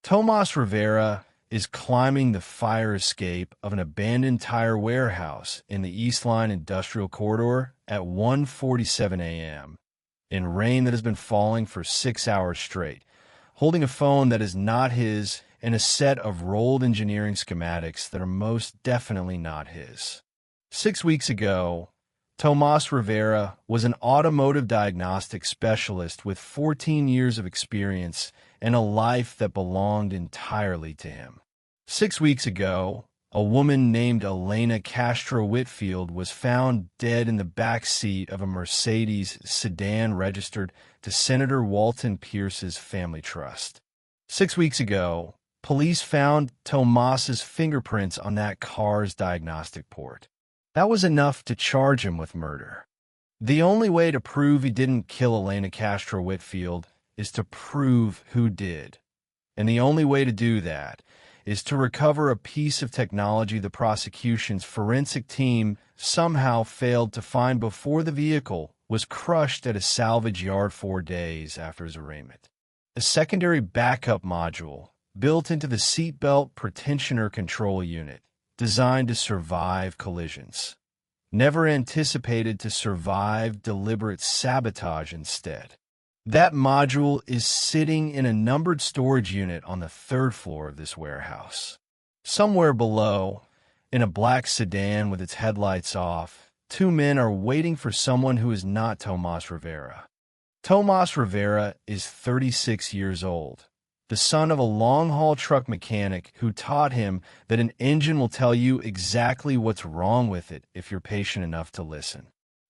Tomás Rivera is climbing the fire escape of an abandoned tire warehouse in the East Line Industrial Corridor at 1:47 a.m. in rain that has been falling for 6 hours straight, holding a phone that is not his and a set of rolled engineering schematics that are most definitely not his. 6 weeks ago, Tomás Rivera was an automotive diagnostic specialist with 14 years of experience and a life that belonged entirely to him. 6 weeks ago, a woman named Elena Castro Whitfield was found dead in the back seat of a Mercedes sedan registered to Senator Walton Pierce's family trust. 6 weeks ago, police found Tomás's fingerprints on that car's diagnostic port. That was enough to charge him with murder. The only way to prove he didn't kill Elena Castro Whitfield is to prove who did. And the only way to do that is to recover a piece of technology the prosecution's forensic team somehow failed to find before the vehicle was crushed at a salvage yard 4 days after his arraignment. A secondary backup module built into the seatbelt pretensioner control unit, designed to survive collisions, never anticipated to survive deliberate sabotage instead. That module is sitting in a numbered storage unit on the 3rd floor of this warehouse. Somewhere below, in a black sedan with its headlights off, 2 men are waiting for someone who is not Tomás Rivera. Tomás Rivera is 36 years old, the son of a long-haul truck mechanic who taught him that an engine will tell you exactly what's wrong with it if you're patient enough to listen.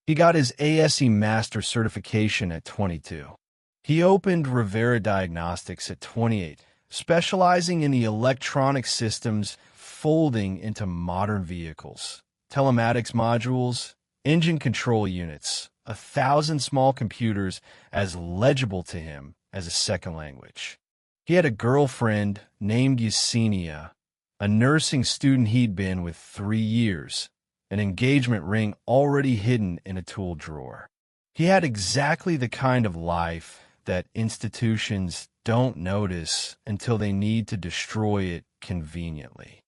He got his ASE Master certification at 22. He opened Rivera Diagnostics at 28, specializing in the electronic systems folding into modern vehicles, telematics modules, engine control units, 1,000 small computers as legible to him as a second language. He had a girlfriend named Yesenia, a nursing student he'd been with 3 years, an engagement ring already hidden in a tool drawer. He had exactly the kind of life that institutions don't notice until they need to destroy it conveniently.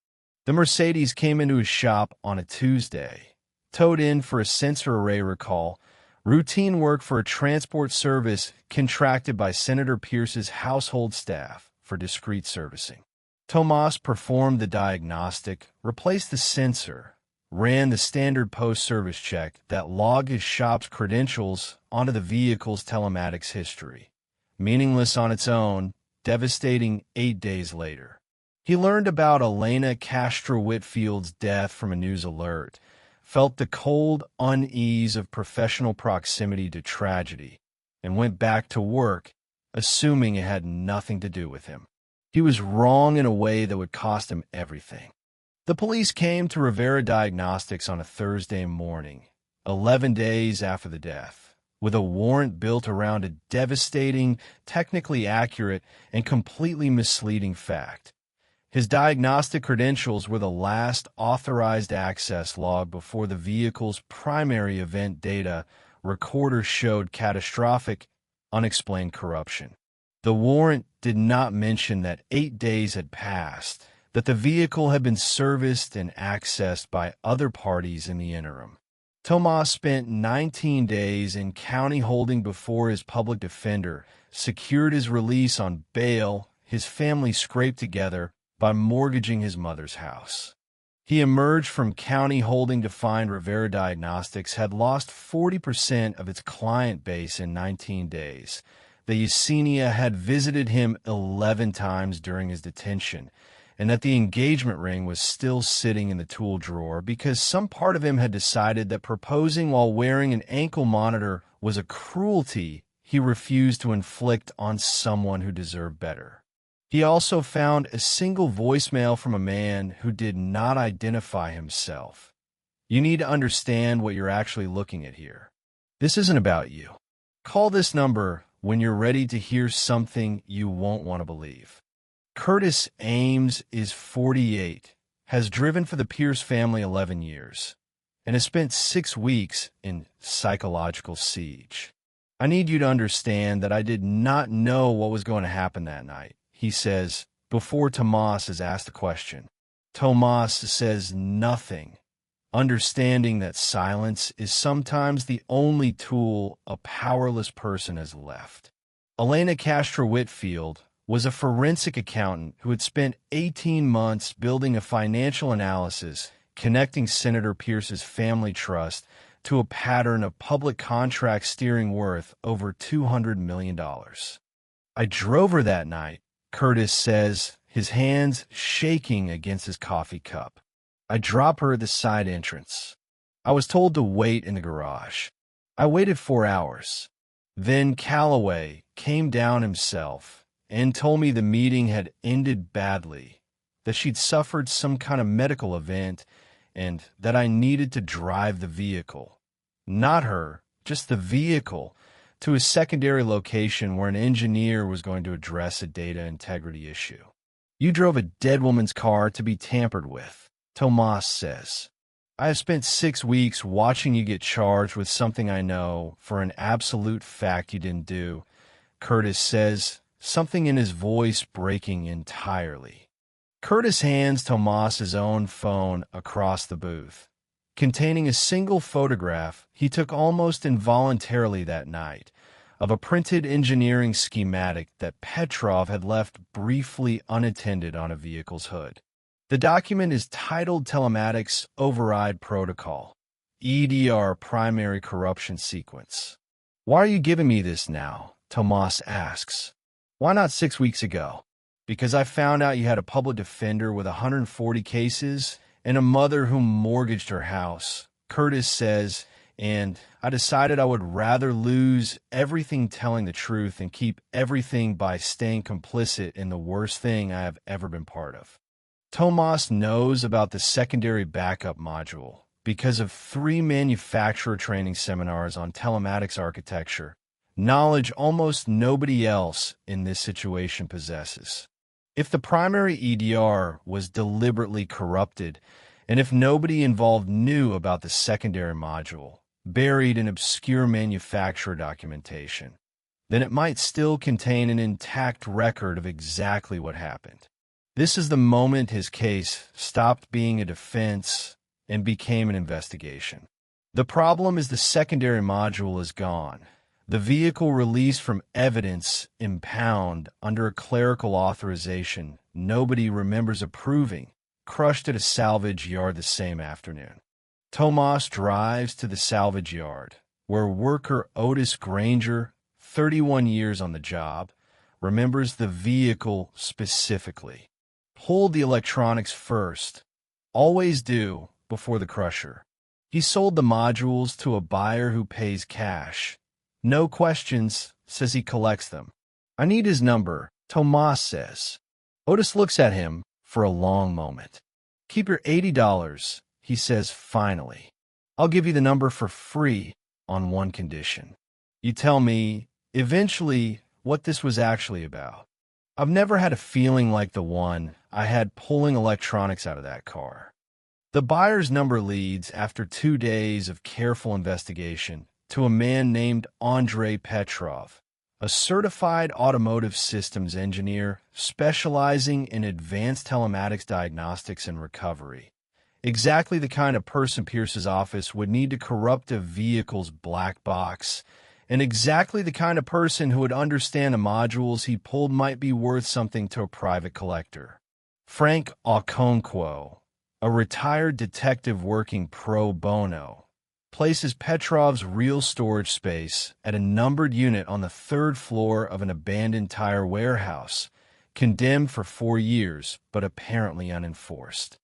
The Mercedes came into his shop on a Tuesday, towed in for a sensor array recall, routine work for a transport service contracted by Senator Pierce's household staff for discreet servicing. Tomás performed the diagnostic, replaced the sensor, ran the standard post-service check that logged his shop's credentials onto the vehicle's telematics history. Meaningless on its own, devastating 8 days later. He learned about Elena Castro Whitfield's death from a news alert, felt the cold unease of professional proximity to tragedy, and went back to work, assuming it had nothing to do with him. He was wrong in a way that would cost him everything. The police came to Rivera Diagnostics on a Thursday morning, 11 days after the death, with a warrant built around a devastating, technically accurate, and completely misleading fact. His diagnostic credentials were the last authorized access log before the vehicle's primary event data recorder showed catastrophic, unexplained corruption. The warrant did not mention that 8 days had passed, that the vehicle had been serviced and accessed by other parties in the interim. Tomás spent 19 days in county holding before his public defender, secured his release on bail, his family scraped together by mortgaging his mother's house. He emerged from county holding to find Rivera Diagnostics had lost 40% of its client base in 19 days. That Yesenia had visited him 11 times during his detention, and that the engagement ring was still sitting in the tool drawer because some part of him had decided that proposing while wearing an ankle monitor was a cruelty he refused to inflict on someone who deserved better. He also found a single voicemail from a man who did not identify himself. You need to understand what you're actually looking at here. This isn't about you. Call this number when you're ready to hear something you won't want to believe. Curtis Ames is 48, has driven for the Pierce family 11 years, and has spent 6 weeks in psychological siege. I need you to understand that I did not know what was going to happen that night. He says, before Tomás is asked a question. Tomás says nothing, understanding that silence is sometimes the only tool a powerless person has left. Elena Castro-Whitfield was a forensic accountant who had spent 18 months building a financial analysis connecting Senator Pierce's family trust to a pattern of public contract steering worth over $200 million. I drove her that night, Curtis says, his hands shaking against his coffee cup. I drop her at the side entrance. I was told to wait in the garage. I waited 4 hours. Then Calloway came down himself and told me the meeting had ended badly, that she'd suffered some kind of medical event, and that I needed to drive the vehicle. Not her, just the vehicle, to a secondary location where an engineer was going to address a data integrity issue. You drove a dead woman's car to be tampered with, Tomás says. I have spent 6 weeks watching you get charged with something I know for an absolute fact you didn't do, Curtis says, something in his voice breaking entirely. Curtis hands Tomás's own phone across the booth, containing a single photograph he took almost involuntarily that night of a printed engineering schematic that Petrov had left briefly unattended on a vehicle's hood. The document is titled Telematics Override Protocol, EDR Primary Corruption Sequence. Why are you giving me this now? Tomás asks. Why not 6 weeks ago? Because I found out you had a public defender with 140 cases and a mother who mortgaged her house, Curtis says, and I decided I would rather lose everything telling the truth and keep everything by staying complicit in the worst thing I have ever been part of. Tomás knows about the secondary backup module because of 3 manufacturer training seminars on telematics architecture, knowledge almost nobody else in this situation possesses. If the primary EDR was deliberately corrupted, and if nobody involved knew about the secondary module, buried in obscure manufacturer documentation, then it might still contain an intact record of exactly what happened. This is the moment his case stopped being a defense and became an investigation. The problem is the secondary module is gone. The vehicle released from evidence impound under a clerical authorization nobody remembers approving, crushed at a salvage yard the same afternoon. Tomás drives to the salvage yard, where worker Otis Granger, 31 years on the job, remembers the vehicle specifically. Pulled the electronics first, always do, before the crusher. He sold the modules to a buyer who pays cash. No questions, says he collects them. I need his number, Tomás says. Otis looks at him for a long moment. Keep your $80, he says finally. I'll give you the number for free on one condition. You tell me, eventually, what this was actually about. I've never had a feeling like the one I had pulling electronics out of that car. The buyer's number leads, after 2 days of careful investigation, to a man named Andrei Petrov, a certified automotive systems engineer specializing in advanced telematics diagnostics and recovery. Exactly the kind of person Pierce's office would need to corrupt a vehicle's black box, and exactly the kind of person who would understand the modules he pulled might be worth something to a private collector. Frank Okonkwo, a retired detective working pro bono, places Petrov's real storage space at a numbered unit on the 3rd floor of an abandoned tire warehouse, condemned for 4 years, but apparently unenforced.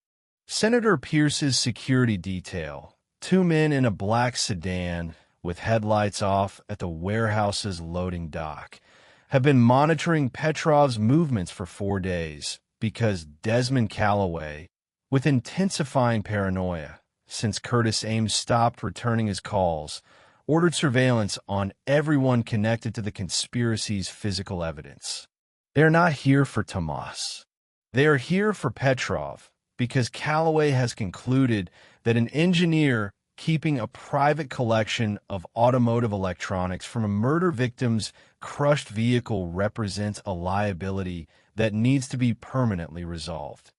Senator Pierce's security detail, 2 men in a black sedan with headlights off at the warehouse's loading dock, have been monitoring Petrov's movements for 4 days because Desmond Calloway, with intensifying paranoia, since Curtis Ames stopped returning his calls, ordered surveillance on everyone connected to the conspiracy's physical evidence. They are not here for Tomás. They are here for Petrov because Calloway has concluded that an engineer keeping a private collection of automotive electronics from a murder victim's crushed vehicle represents a liability that needs to be permanently resolved.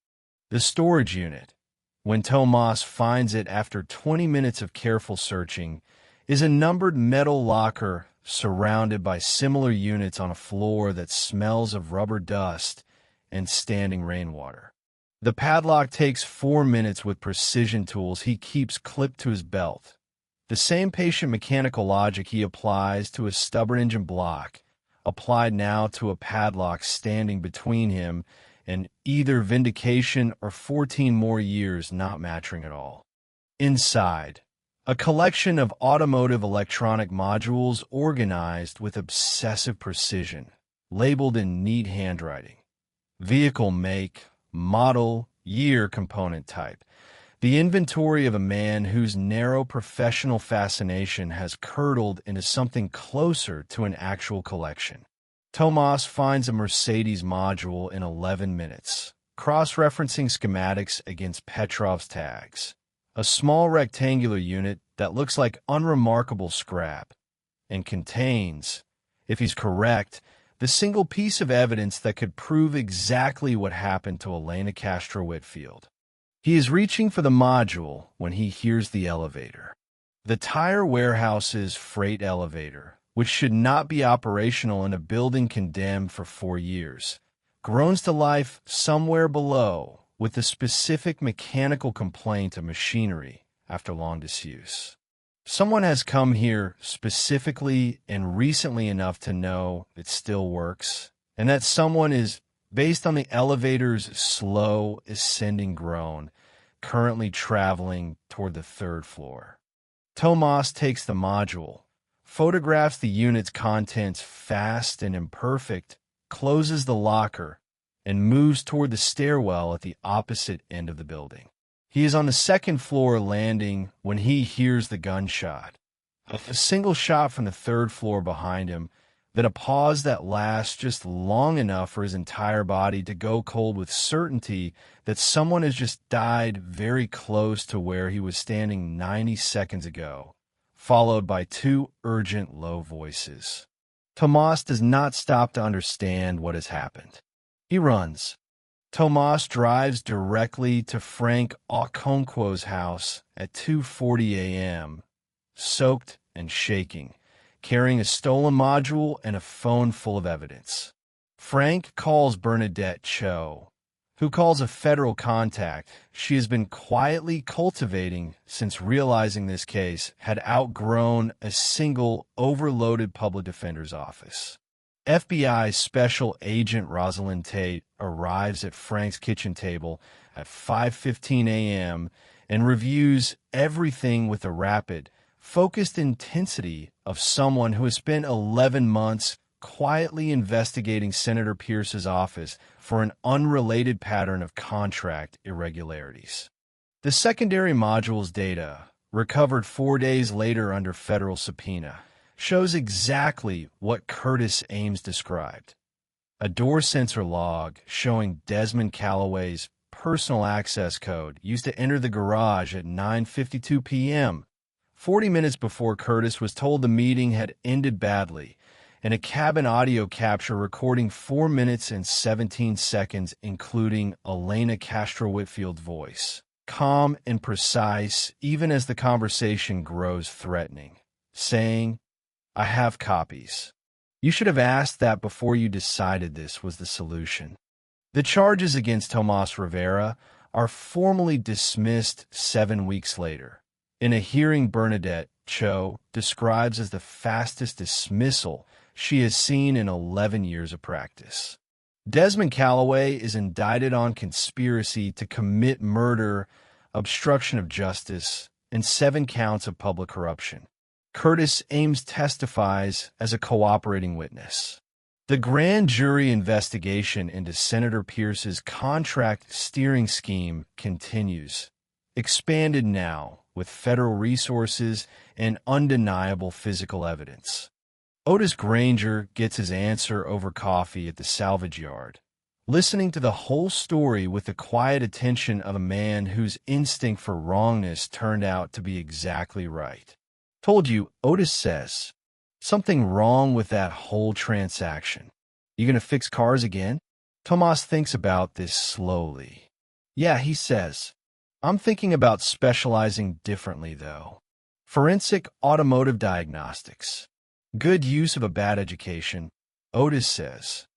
The storage unit, when Tomás finds it after 20 minutes of careful searching, is a numbered metal locker surrounded by similar units on a floor that smells of rubber dust and standing rainwater. The padlock takes 4 minutes with precision tools he keeps clipped to his belt. The same patient mechanical logic he applies to a stubborn engine block, applied now to a padlock standing between him and either vindication or 14 more years not matching at all. Inside, a collection of automotive electronic modules organized with obsessive precision, labeled in neat handwriting. Vehicle make, model, year, component type. The inventory of a man whose narrow professional fascination has curdled into something closer to an actual collection. Tomás finds a Mercedes module in 11 minutes, cross-referencing schematics against Petrov's tags. A small rectangular unit that looks like unremarkable scrap, and contains, if he's correct, the single piece of evidence that could prove exactly what happened to Elena Castro-Whitfield. He is reaching for the module when he hears the elevator. The tire warehouse's freight elevator, which should not be operational in a building condemned for 4 years, groans to life somewhere below with the specific mechanical complaint of machinery after long disuse. Someone has come here specifically and recently enough to know it still works, and that someone is, based on the elevator's slow ascending groan, currently traveling toward the 3rd floor. Tomás takes the module, photographs the unit's contents fast and imperfect, closes the locker, and moves toward the stairwell at the opposite end of the building. He is on the 2nd floor landing when he hears the gunshot. A single shot from the 3rd floor behind him, then a pause that lasts just long enough for his entire body to go cold with certainty that someone has just died very close to where he was standing 90 seconds ago, followed by 2 urgent low voices. Tomás does not stop to understand what has happened. He runs. Tomás drives directly to Frank Okonkwo's house at 2:40 a.m., soaked and shaking, carrying a stolen module and a phone full of evidence. Frank calls Bernadette Cho, who calls a federal contact she has been quietly cultivating since realizing this case had outgrown a single overloaded public defender's office. FBI Special Agent Rosalind Tate arrives at Frank's kitchen table at 5:15 a.m. and reviews everything with a rapid, focused intensity of someone who has spent 11 months quietly investigating Senator Pierce's office for an unrelated pattern of contract irregularities. The secondary module's data, recovered 4 days later under federal subpoena, shows exactly what Curtis Ames described. A door sensor log showing Desmond Calloway's personal access code used to enter the garage at 9:52 p.m., 40 minutes before Curtis was told the meeting had ended badly, and a cabin audio capture recording 4 minutes and 17 seconds, including Elena Castro-Whitfield's voice, calm and precise even as the conversation grows threatening, saying, "I have copies. You should have asked that before you decided this was the solution." The charges against Tomás Rivera are formally dismissed 7 weeks later, in a hearing Bernadette Cho describes as the fastest dismissal she has seen in 11 years of practice. Desmond Calloway is indicted on conspiracy to commit murder, obstruction of justice, and 7 counts of public corruption. Curtis Ames testifies as a cooperating witness. The grand jury investigation into Senator Pierce's contract steering scheme continues, expanded now with federal resources and undeniable physical evidence. Otis Granger gets his answer over coffee at the salvage yard, listening to the whole story with the quiet attention of a man whose instinct for wrongness turned out to be exactly right. "Told you," Otis says. "Something wrong with that whole transaction. You gonna fix cars again?" Tomás thinks about this slowly. Yeah, he says, I'm thinking about specializing differently, though. Forensic automotive diagnostics. Good use of a bad education, Otis says.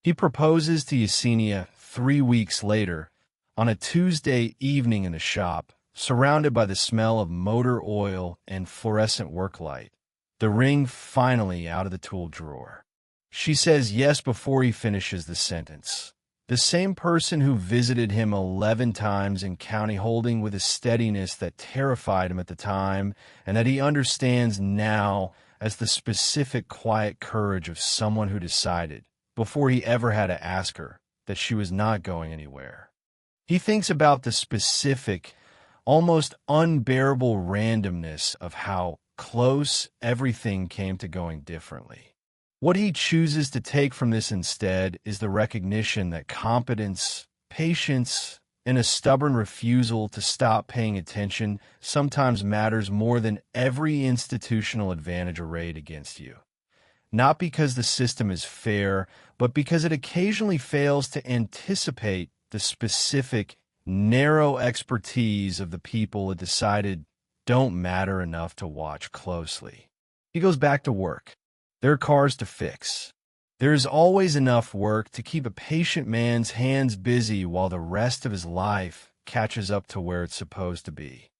He proposes to Yesenia 3 weeks later on a Tuesday evening in the shop, surrounded by the smell of motor oil and fluorescent work light, the ring finally out of the tool drawer. She says yes before he finishes the sentence. The same person who visited him 11 times in county, holding with a steadiness that terrified him at the time and that he understands now as the specific quiet courage of someone who decided, before he ever had to ask her, that she was not going anywhere. He thinks about the specific, almost unbearable randomness of how close everything came to going differently. What he chooses to take from this instead is the recognition that competence, patience, and a stubborn refusal to stop paying attention sometimes matters more than every institutional advantage arrayed against you. Not because the system is fair, but because it occasionally fails to anticipate the specific, narrow expertise of the people it decided don't matter enough to watch closely. He goes back to work. There are cars to fix. There is always enough work to keep a patient man's hands busy while the rest of his life catches up to where it's supposed to be.